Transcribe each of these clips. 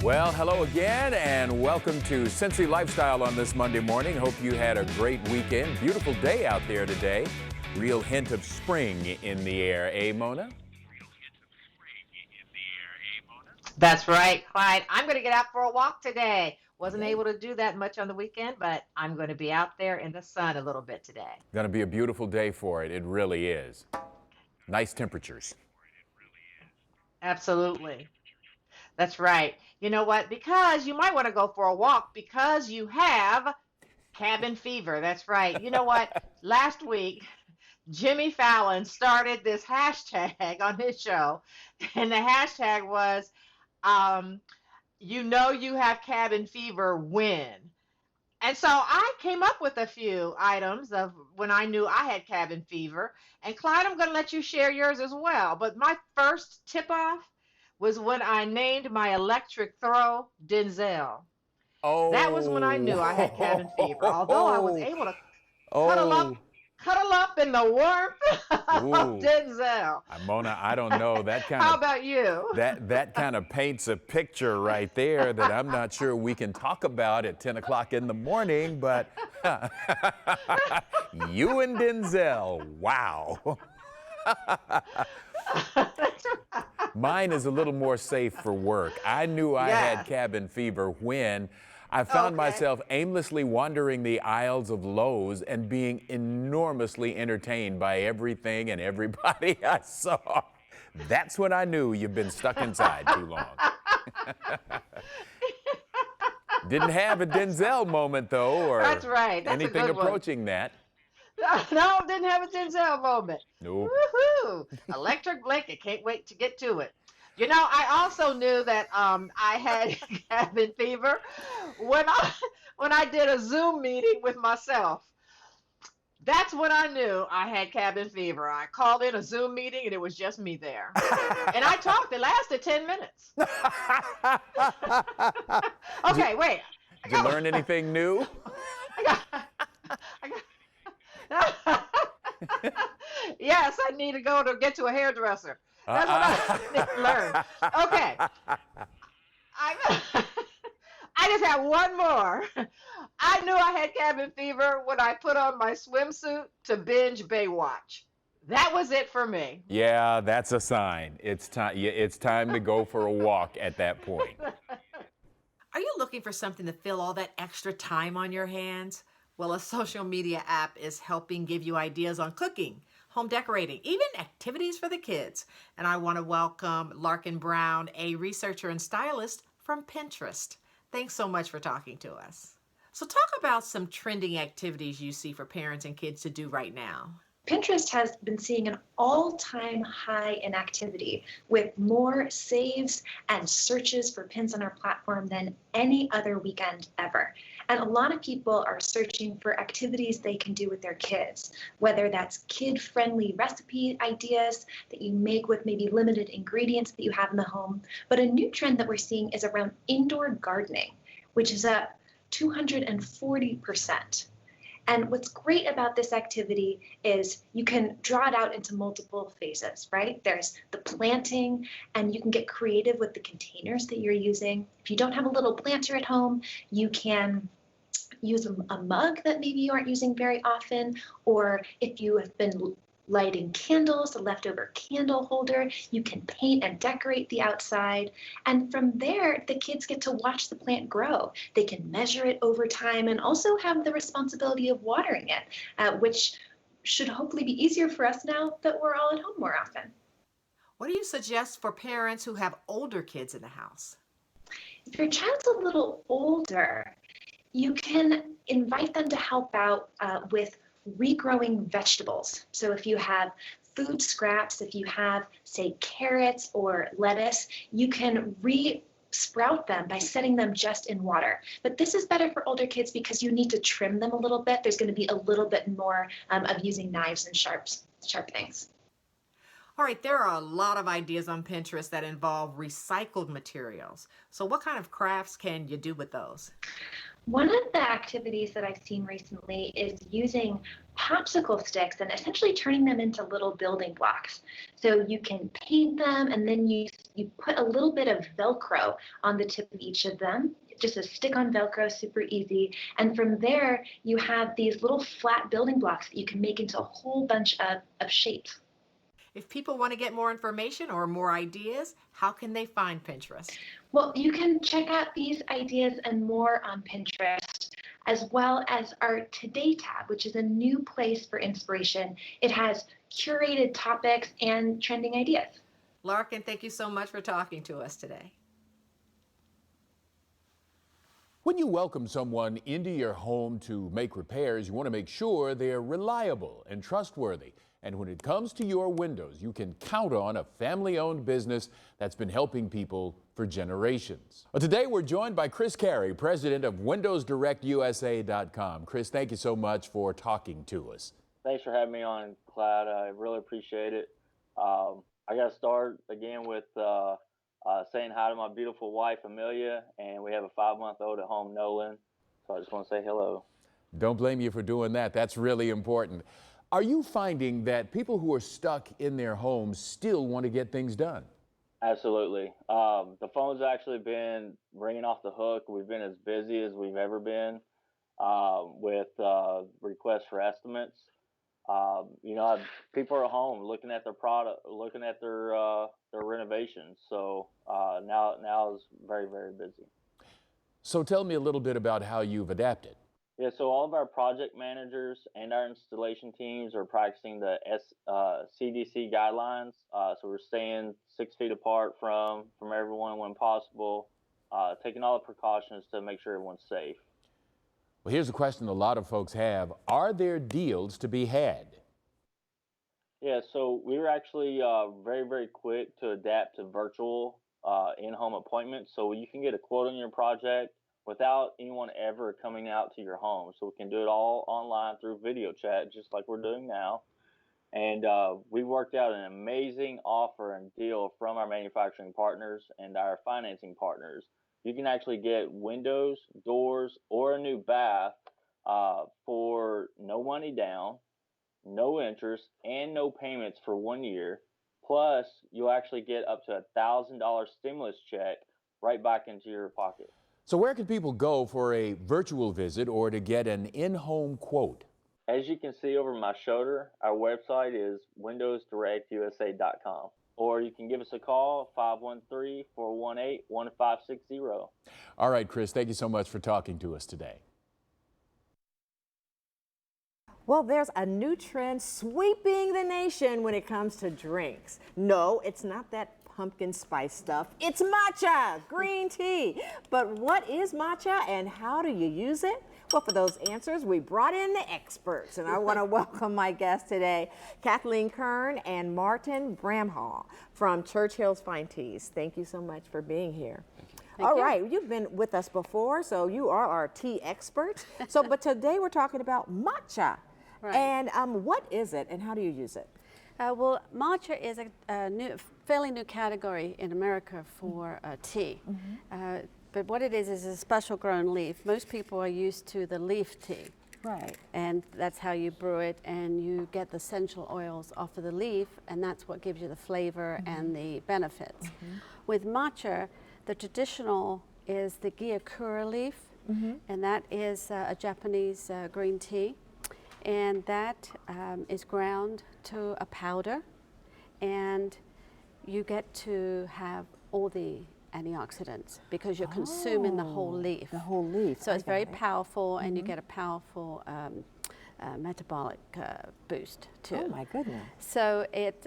Well, hello again, and welcome to Cincy Lifestyle on this Monday morning. Hope you had a great weekend. Beautiful day out there today. Real hint of spring in the air, eh, Mona? That's right, Clyde. I'm going to get out for a walk today. Wasn't able to do that much on the weekend, but I'm going to be out there in the sun a little bit today. Going to be a beautiful day for it. It really is. Nice temperatures. Absolutely. That's right. You know what? Because you might want to go for a walk because you have cabin fever. That's right. You know what? Last week, Jimmy Fallon started this hashtag on his show, and the hashtag was, um, you know you have cabin fever when. And so I came up with a few items of when I knew I had cabin fever. And Clyde, I'm going to let you share yours as well. But my first tip off was when I named my electric throw Denzel. That was when I knew I had cabin fever. Although I was Oh, able to cuddle up, oh, cuddle up in the warmth of ooh. Denzel. Mona, I don't know. How about you? That kind of paints a picture right there that I'm not sure we can talk about at 10 o'clock in the morning, but you and Denzel, wow. Mine is a little more safe for work. I knew I had Yes. cabin fever when I found Okay. myself aimlessly wandering the aisles of Lowe's and being enormously entertained by everything and everybody I saw. That's when I knew you've been stuck inside too long. Didn't have a Denzel moment, though, or That's right. That's a anything good one. approaching that. No, didn't have a Denzel moment. Nope. Woohoo! Electric blanket. Can't wait to get to it. You know, I also knew that I had cabin fever when I did a Zoom meeting with myself. That's when I knew I had cabin fever. I called in a Zoom meeting and it was just me there. And I talked. It lasted 10 minutes. Did, Okay, wait. I did you got learn anything new? I got I got Yes, I need to go to get to a hairdresser. That's what I need to learn. Okay. I I just have one more. I knew I had cabin fever when I put on my swimsuit to binge Baywatch. That was it for me. Yeah, that's a sign. It's time. It's time to go for a walk at that point. Are you looking for something to fill all that extra time on your hands? Well, a social media app is helping give you ideas on cooking, home decorating, even activities for the kids. And I want to welcome Larkin Brown, a researcher and stylist from Pinterest. Thanks so much for talking to us. So talk about some trending activities you see for parents and kids to do right now. Pinterest has been seeing an all-time high in activity with more saves and searches for pins on our platform than any other weekend ever. And a lot of people are searching for activities they can do with their kids, whether that's kid-friendly recipe ideas that you make with maybe limited ingredients that you have in the home. But a new trend that we're seeing is around indoor gardening, which is up 240%. And what's great about this activity is you can draw it out into multiple phases, right? There's the planting, and you can get creative with the containers that you're using. If you don't have a little planter at home, you can use a mug that maybe you aren't using very often, or if you have been lighting candles, a leftover candle holder, you can paint and decorate the outside. And from there, the kids get to watch the plant grow. They can measure it over time and also have the responsibility of watering it, which should hopefully be easier for us now that we're all at home more often. What do you suggest for parents who have older kids in the house? If your child's a little older, you can invite them to help out with regrowing vegetables. So if you have food scraps, if you have, say, carrots or lettuce, you can sprout them by setting them just in water. But this is better for older kids because you need to trim them a little bit. There's going to be a little bit more of using knives and sharp things. All right, there are a lot of ideas on Pinterest that involve recycled materials. So what kind of crafts can you do with those? One of the activities that I've seen recently is using popsicle sticks and essentially turning them into little building blocks. So you can paint them and then you put a little bit of Velcro on the tip of each of them. Just a stick on Velcro, super easy. And from there, you have these little flat building blocks that you can make into a whole bunch of shapes. If people want to get more information or more ideas, how can they find Pinterest? Well, you can check out these ideas and more on Pinterest, as well as our Today tab, which is a new place for inspiration. It has curated topics and trending ideas. Larkin, thank you so much for talking to us today. When you welcome someone into your home to make repairs, you want to make sure they're reliable and trustworthy. And when it comes to your windows, you can count on a family-owned business that's been helping people for generations. Well, today we're joined by Chris Carey, president of WindowsDirectUSA.com. Chris, thank you so much for talking to us. Thanks for having me on, Clyde. I really appreciate it. I got to start again with saying hi to my beautiful wife, Amelia, and we have a 5-month-old at home, Nolan. So I just want to say hello. Don't blame you for doing that. That's really important. Are you finding that people who are stuck in their homes still want to get things done? Absolutely. The phone's actually been ringing off the hook. We've been as busy as we've ever been with requests for estimates. People are home looking at their product, looking at their renovations. So now is very, very busy. So tell me a little bit about how you've adapted. Yeah, so all of our project managers and our installation teams are practicing the CDC guidelines. So we're staying 6 feet apart from everyone when possible, taking all the precautions to make sure everyone's safe. Well, here's a question a lot of folks have. Are there deals to be had? Yeah, so we were actually very, very quick to adapt to virtual in-home appointments. So you can get a quote on your project without anyone ever coming out to your home. So we can do it all online through video chat, just like we're doing now. And we worked out an amazing offer and deal from our manufacturing partners and our financing partners. You can actually get windows, doors, or a new bath for no money down, no interest, and no payments for 1 year. Plus, you'll actually get up to $1,000 stimulus check right back into your pocket. So where can people go for a virtual visit or to get an in-home quote? As you can see over my shoulder, our website is WindowsDirectUSA.com. Or you can give us a call, 513-418-1560. All right, Chris, thank you so much for talking to us today. Well, there's a new trend sweeping the nation when it comes to drinks. No, it's not that pumpkin spice stuff. It's matcha green tea. But what is matcha and how do you use it? Well, for those answers, we brought in the experts, and I want to welcome my guests today, Kathleen Kern and Martin Bramhall from Churchill's Fine Teas. Thank you so much for being here. All right, you've been with us before, so you are our tea experts. But today we're talking about matcha. Right. And what is it and how do you use it? Well, matcha is a fairly new category in America for tea. But what it is a special grown leaf. Most people are used to the leaf tea. Right. And that's how you brew it, and you get the essential oils off of the leaf, and that's what gives you the flavor and the benefits. With matcha, the traditional is the Gyokura leaf, and that is a Japanese green tea. And that is ground to a powder, and you get to have all the antioxidants because you're consuming the whole leaf. The whole leaf. So it's very powerful, and you get a powerful metabolic boost too. Oh my goodness. So it,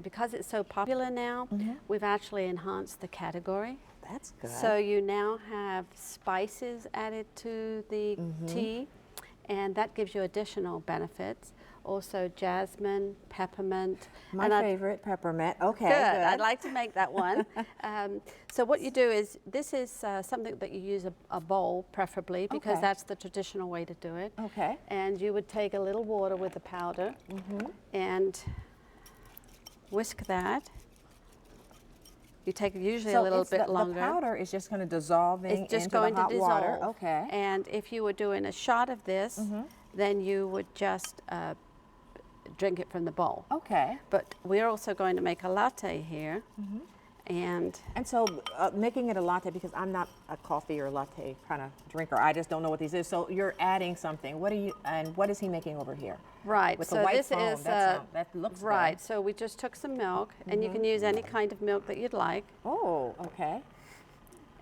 because it's so popular now, we've actually enhanced the category. That's good. So you now have spices added to the tea, and that gives you additional benefits. Also jasmine, peppermint. My favorite, peppermint. Okay, good. good. I'd like to make that one. So what you do is, this is something that you use a bowl, preferably, because that's the traditional way to do it. Okay. And you would take a little water with the powder and whisk that. You take usually So a little it's bit the longer. powder is just going to dissolve It's just into going the hot to dissolve. water. Okay. And if you were doing a shot of this, then you would just drink it from the bowl. Okay. But we're also going to make a latte here. And so making it a latte, because I'm not a coffee or latte kind of drinker. I just don't know what these is. So you're adding something. What is he making over here? right, With so the white this foam. is that looks right. good. So we just took some milk, and you can use any kind of milk that you'd like. Oh, okay.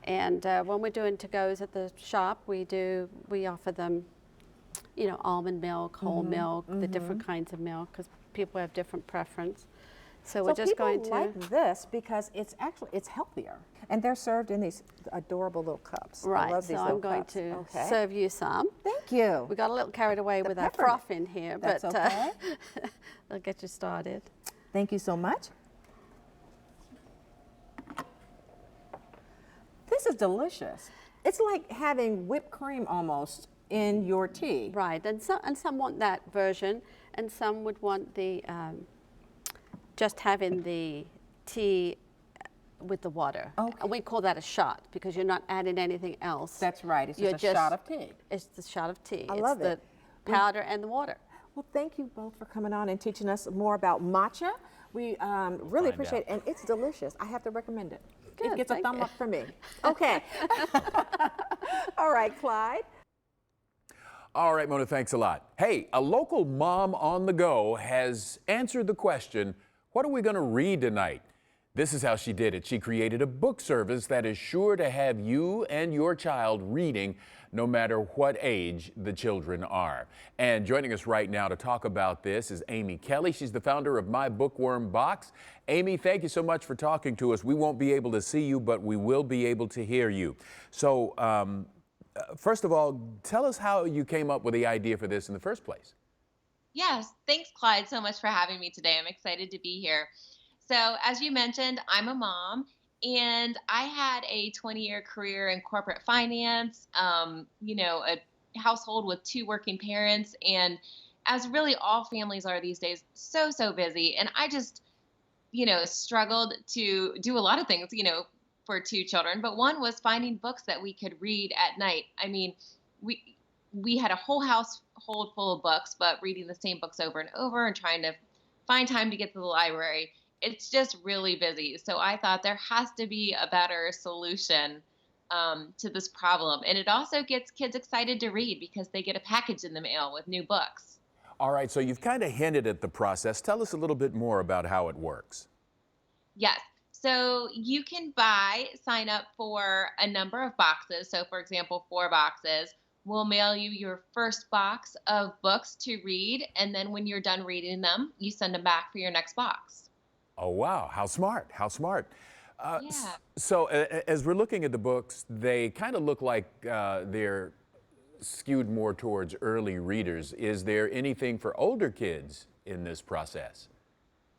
And when we're doing to-goes at the shop, we offer them, you know, almond milk, whole milk, the different kinds of milk, because people have different preference. So we're just going to people like this because it's healthier, and they're served in these adorable little cups. I right. love these So little I'm going cups. to Okay. serve you some. Thank you. We got a little carried away with our peppermint. froth in here, That's but okay. I'll get you started. Thank you so much. This is delicious. It's like having whipped cream almost in your tea. Right, and some want that version, and some would want the just having the tea with the water. Okay. And we call that a shot because you're not adding anything else. That's right. It's You're just a shot of tea. It's the shot of tea. I it's love the it. powder and the water. Well, thank you both for coming on and teaching us more about matcha. We really appreciate it, and it's delicious. I have to recommend it. Good, It gets a thank thumb you. up for me. Okay. All right, Clyde. All right, Mona, thanks a lot. Hey, a local mom on the go has answered the question, what are we going to read tonight? This is how she did it. She created a book service that is sure to have you and your child reading no matter what age the children are. And joining us right now to talk about this is Amy Kelly. She's the founder of My Bookworm Box. Amy, thank you so much for talking to us. We won't be able to see you, but we will be able to hear you. So, first of all, tell us how you came up with the idea for this in the first place. Yes, thanks, Clyde, so much for having me today. I'm excited to be here. So, as you mentioned, I'm a mom, and I had a 20-year career in corporate finance, you know, a household with 2 working parents, and as really all families are these days, so busy. And I just, you know, struggled to do a lot of things, you know, for 2 children, but one was finding books that we could read at night. I mean, we had a whole household full of books, but reading the same books over and over and trying to find time to get to the library, it's just really busy. So I thought there has to be a better solution to this problem. And it also gets kids excited to read because they get a package in the mail with new books. All right, so you've kind of hinted at the process. Tell us a little bit more about how it works. Yes. So you can sign up for a number of boxes. So for example, 4 boxes. We'll mail you your first box of books to read. And then when you're done reading them, you send them back for your next box. Oh, wow. How smart. How smart. Yeah. So as we're looking at the books, they kind of look like they're skewed more towards early readers. Is there anything for older kids in this process?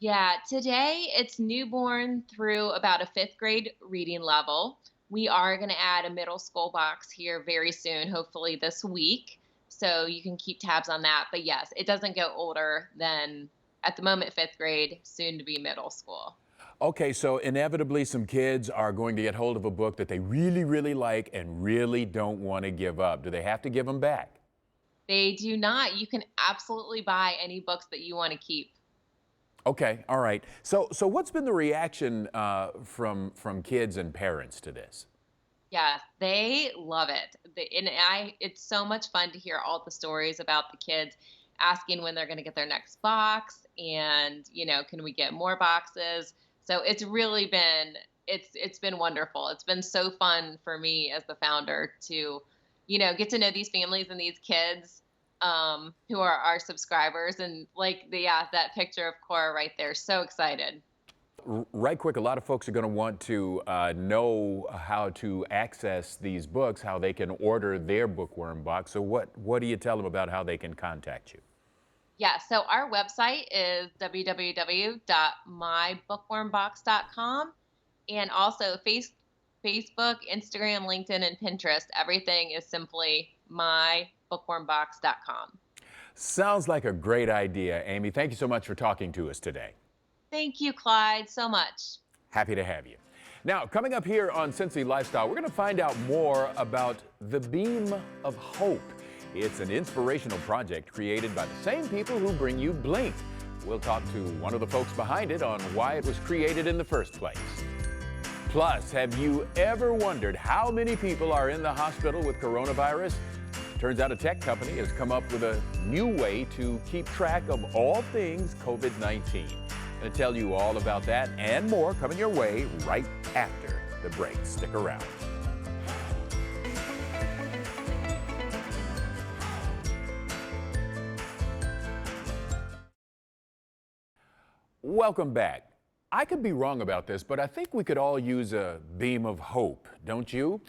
Yeah, today it's newborn through about a 5th grade reading level. We are going to add a middle school box here very soon, hopefully this week. So you can keep tabs on that. But yes, it doesn't go older than, at the moment, 5th grade, soon to be middle school. Okay, so inevitably some kids are going to get hold of a book that they really like and really don't want to give up. Do they have to give them back? They do not. You can absolutely buy any books that you want to keep. Okay, all right. So what's been the reaction from kids and parents to this? Yeah, they love it. It's so much fun to hear all the stories about the kids asking when they're going to get their next box and, you know, can we get more boxes? So it's really been, it's been wonderful. It's been so fun for me as the founder to, you know, get to know these families and these kids who are our subscribers, and like that picture of Cora right there. So excited. Right quick, a lot of folks are going to want to know how to access these books, how they can order their bookworm box. So what do you tell them about how they can contact you? Yeah, so our website is www.mybookwormbox.com, and also Facebook, Instagram, LinkedIn, and Pinterest. Everything is simply mybookwormbox.com. Sounds like a great idea, Amy. Thank you so much for talking to us today. Thank you, Clyde, so much. Happy to have you. Now, coming up here on Cincy Lifestyle, we're going to find out more about the Beam of Hope. It's an inspirational project created by the same people who bring you Blink. We'll talk to one of the folks behind it on why it was created in the first place. Plus, have you ever wondered how many people are in the hospital with coronavirus? Turns out a tech company has come up with a new way to keep track of all things COVID-19. I'm going to tell you all about that and more coming your way right after the break. Stick around. Welcome back. I could be wrong about this, but I think we could all use a beam of hope, don't you?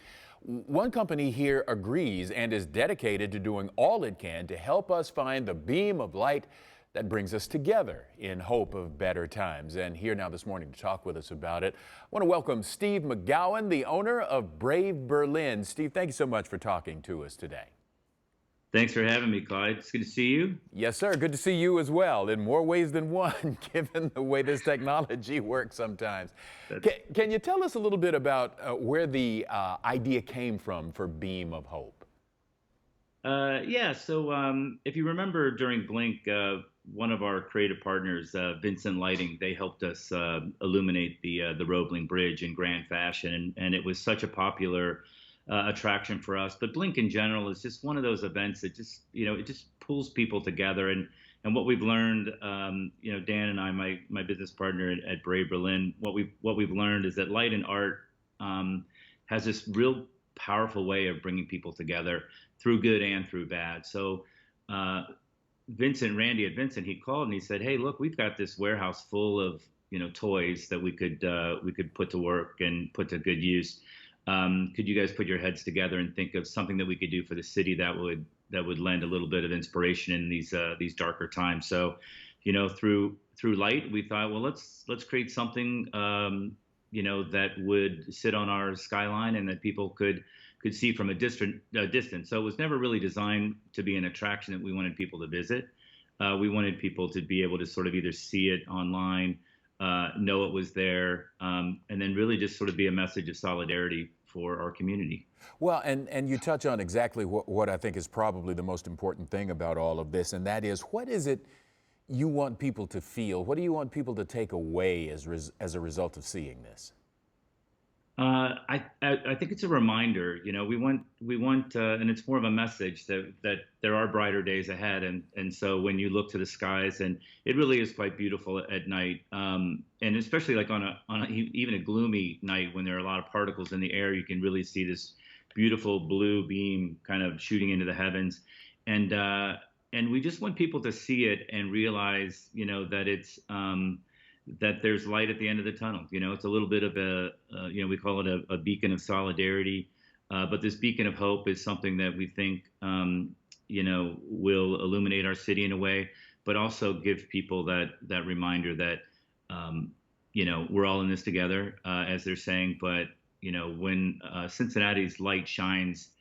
One company here agrees and is dedicated to doing all it can to help us find the beam of light that brings us together in hope of better times. And here now this morning to talk with us about it, I want to welcome Steve McGowan, the owner of Brave Berlin. Steve, thank you so much for talking to us today. Thanks for having me, Clyde. It's good to see you. Yes, sir. Good to see you as well, in more ways than one, given the way this technology works sometimes. Can you tell us a little bit about where the idea came from for Beam of Hope? So if you remember during Blink, one of our creative partners, Vincent Lighting, they helped us illuminate the Roebling Bridge in grand fashion, and it was such a popular attraction for us. But Blink in general is just one of those events that just, it just pulls people together. And what we've learned, Dan and I, my business partner at Brave Berlin, what we've learned is that light and art has this real powerful way of bringing people together through good and through bad. So Randy at Vincent, he called and he said, "Hey, look, we've got this warehouse full of toys that we could put to work and put to good use. Could you guys put your heads together and think of something that we could do for the city that would lend a little bit of inspiration in these darker times?" So, through light, we thought, well, let's create something that would sit on our skyline and that people could see from a distance. So it was never really designed to be an attraction that we wanted people to visit. We wanted people to be able to sort of either see it online, know it was there, and then really just sort of be a message of solidarity for our community. Well, and you touch on exactly what I think is probably the most important thing about all of this, and that is, what is it you want people to feel? What do you want people to take away as a result of seeing this? I think it's a reminder. We want, and it's more of a message that there are brighter days ahead. And so when you look to the skies, and it really is quite beautiful at night, and especially like on even a gloomy night when there are a lot of particles in the air, you can really see this beautiful blue beam kind of shooting into the heavens, and we just want people to see it and realize, that it's that there's light at the end of the tunnel. It's a little bit of we call it a beacon of solidarity, but this beacon of hope is something that we think, will illuminate our city in a way, but also give people that reminder that, we're all in this together, as they're saying. But, when Cincinnati's light shines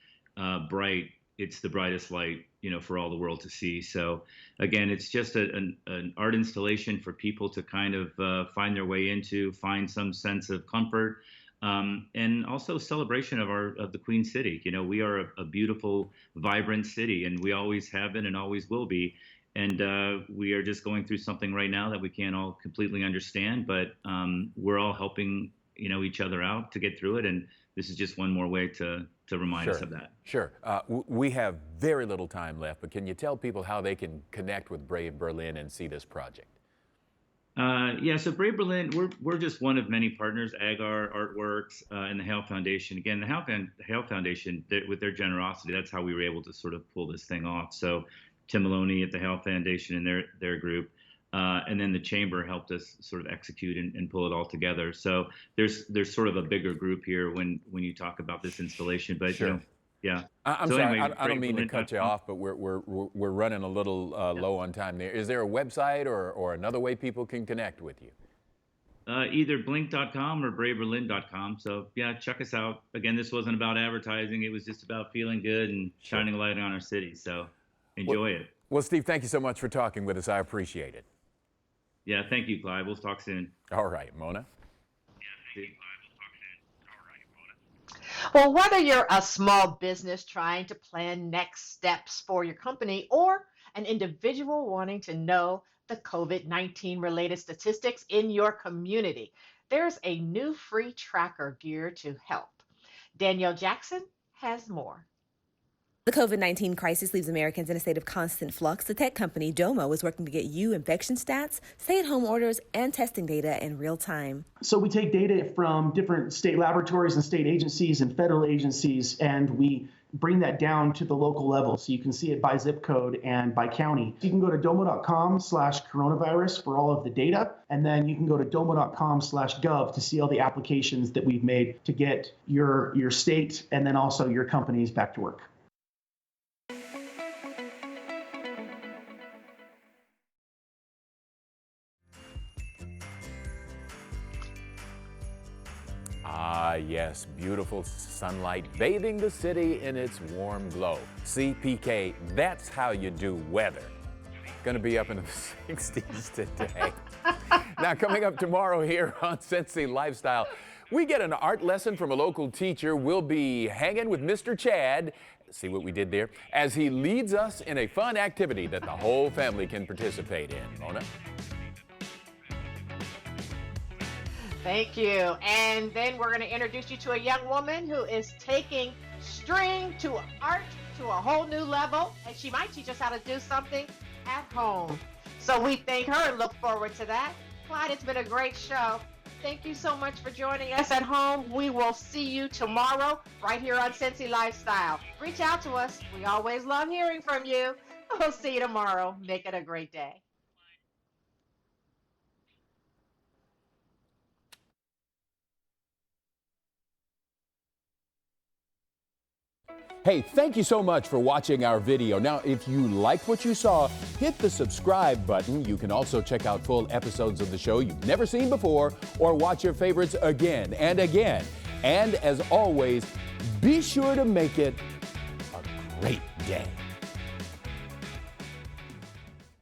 bright, it's the brightest light, for all the world to see. So again, it's just an art installation for people to kind of find their way into, find some sense of comfort, and also celebration of the Queen City. We are a beautiful, vibrant city, and we always have been and always will be. And we are just going through something right now that we can't all completely understand, but we're all helping each other out to get through it. And this is just one more way to remind us of that. Sure. We have very little time left, but can you tell people how they can connect with Brave Berlin and see this project? So Brave Berlin, we're just one of many partners, Agar Artworks, and the Hale Foundation. Again, the Hale Foundation, with their generosity, that's how we were able to sort of pull this thing off. So Tim Maloney at the Hale Foundation and their group, and then the Chamber helped us sort of execute and pull it all together. So there's sort of a bigger group here when you talk about this installation. But sure. Yeah. I'm sorry, I don't mean to cut you off, but we're running a little low on time there. Is there a website or another way people can connect with you? Either blink.com or braveberlin.com. So yeah, check us out. Again, this wasn't about advertising. It was just about feeling good and shining a light on our city. So enjoy it. Well, Steve, thank you so much for talking with us. I appreciate it. Yeah, thank you, Clyde. We'll talk soon. All right, Mona. Yeah, thank you, Clyde. We'll talk soon. Well, whether you're a small business trying to plan next steps for your company or an individual wanting to know the COVID-19 related statistics in your community, there's a new free tracker geared to help. Danielle Jackson has more. The COVID-19 crisis leaves Americans in a state of constant flux. The tech company Domo is working to get you infection stats, stay-at-home orders, and testing data in real time. So we take data from different state laboratories and state agencies and federal agencies, and we bring that down to the local level. So you can see it by zip code and by county. You can go to domo.com/coronavirus for all of the data. And then you can go to domo.com/gov to see all the applications that we've made to get your state and then also your companies back to work. Ah, yes, beautiful sunlight bathing the city in its warm glow. CPK, that's how you do weather. Gonna be up in the 60s today. Now, coming up tomorrow here on Cincy Lifestyle, we get an art lesson from a local teacher. We'll be hanging with Mr. Chad, see what we did there, as he leads us in a fun activity that the whole family can participate in. Mona? Thank you. And then we're going to introduce you to a young woman who is taking string to art to a whole new level, and she might teach us how to do something at home. So we thank her and look forward to that. Clyde, it's been a great show. Thank you so much for joining us at home. We will see you tomorrow right here on Cincy Lifestyle. Reach out to us. We always love hearing from you. We'll see you tomorrow. Make it a great day. Hey, thank you so much for watching our video. Now, if you liked what you saw, hit the subscribe button. You can also check out full episodes of the show you've never seen before or watch your favorites again and again. And as always, be sure to make it a great day.